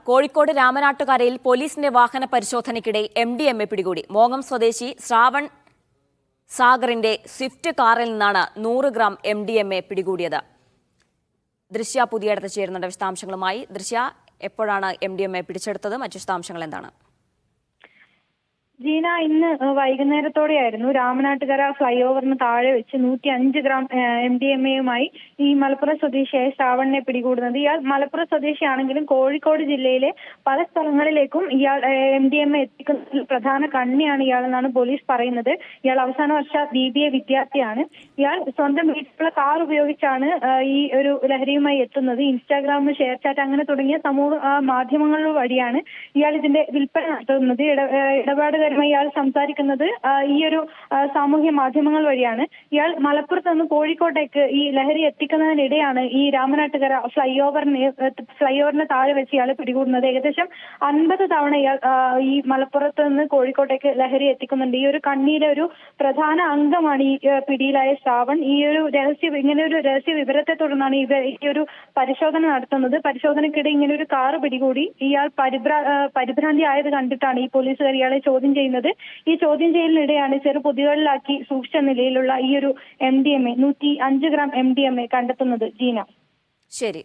കോഴിക്കോട് രാമനാട്ടുകരയിൽ പോലീസിന്റെ വാഹന പരിശോധനയ്ക്കിടെ MDMA പിടികൂടി. മോങ്ങം സ്വദേശി ശ്രാവൺ സാഗറിന്റെ സ്വിഫ്റ്റ് കാറിൽ നിന്നാണ് 100 ഗ്രാം MDMA പിടികൂടിയത്. ദൃശ്യ പുതിയടത്ത് ചേരുന്നുണ്ട് വിശദാംശങ്ങളുമായി. ദൃശ്യ, എപ്പോഴാണ് MDMA പിടിച്ചെടുത്തത്? മറ്റു വിശദാംശങ്ങൾ എന്താണ്? ജീന, ഇന്ന് വൈകുന്നേരത്തോടെയായിരുന്നു രാമനാട്ടുകര ഫ്ലൈ ഓവറിന് താഴെ വെച്ച് 105 ഗ്രാം MDMAയുമായി ഈ മലപ്പുറം സ്വദേശിയായ ശ്രാവണിനെ പിടികൂടുന്നത്. ഇയാൾ മലപ്പുറം സ്വദേശിയാണെങ്കിലും കോഴിക്കോട് ജില്ലയിലെ പല സ്ഥലങ്ങളിലേക്കും ഇയാൾ MDMA എത്തിക്കുന്നതിൽ പ്രധാന കണ്ണിയാണ് ഇയാളെന്നാണ് പോലീസ് പറയുന്നത്. ഇയാൾ അവസാന വർഷ BBA വിദ്യാർത്ഥിയാണ്. ഇയാൾ സ്വന്തം വീട്ടിലുള്ള കാർ ഉപയോഗിച്ചാണ് ഈ ഒരു ലഹരിയുമായി എത്തുന്നത്. ഇൻസ്റ്റാഗ്രാം, ഷെയർ ചാറ്റ് അങ്ങനെ തുടങ്ങിയ സമൂഹ മാധ്യമങ്ങൾ വഴിയാണ് ഇയാൾ ഇതിന്റെ വിൽപ്പന നടത്തുന്നത്. ഇടപാട് ഇയാൾ സംസാരിക്കുന്നത് ഈ ഒരു സാമൂഹ്യ മാധ്യമങ്ങൾ വഴിയാണ്. ഇയാൾ മലപ്പുറത്ത് നിന്ന് കോഴിക്കോട്ടേക്ക് ഈ ലഹരി എത്തിക്കുന്നതിനിടെയാണ് ഈ രാമനാട്ടുകര ഫ്ലൈ ഓവറിന് താഴെ വെച്ച് ഇയാൾ പിടികൂടുന്നത്. ഏകദേശം 50 തവണ ഇയാൾ ഈ മലപ്പുറത്ത് നിന്ന് കോഴിക്കോട്ടേക്ക് ലഹരി എത്തിക്കുന്നുണ്ട്. ഈ ഒരു കണ്ണിയിലെ ഒരു പ്രധാന അംഗമാണ് ഈ പിടിയിലായ ശ്രാവൺ. ഇങ്ങനെ ഒരു രഹസ്യ വിവരത്തെ തുടർന്നാണ് ഈ ഒരു പരിശോധന നടത്തുന്നത്. പരിശോധനയ്ക്കിടെ ഇങ്ങനെ ഒരു കാറ് പിടികൂടി. ഇയാൾ പരിഭ്രാന്തി ആയത് കണ്ടിട്ടാണ് ഈ പോലീസുകാർ ഇയാളെ ചോദ്യം ചെയ്യുന്നത്. ഈ ചോദ്യം ചെയ്യലിനിടെയാണ് ചെറു പൊതികളിലാക്കി സൂക്ഷിച്ച നിലയിലുള്ള ഈ ഒരു MDMA 105 ഗ്രാം MDMA കണ്ടെത്തുന്നത്. ജീന, ശരി.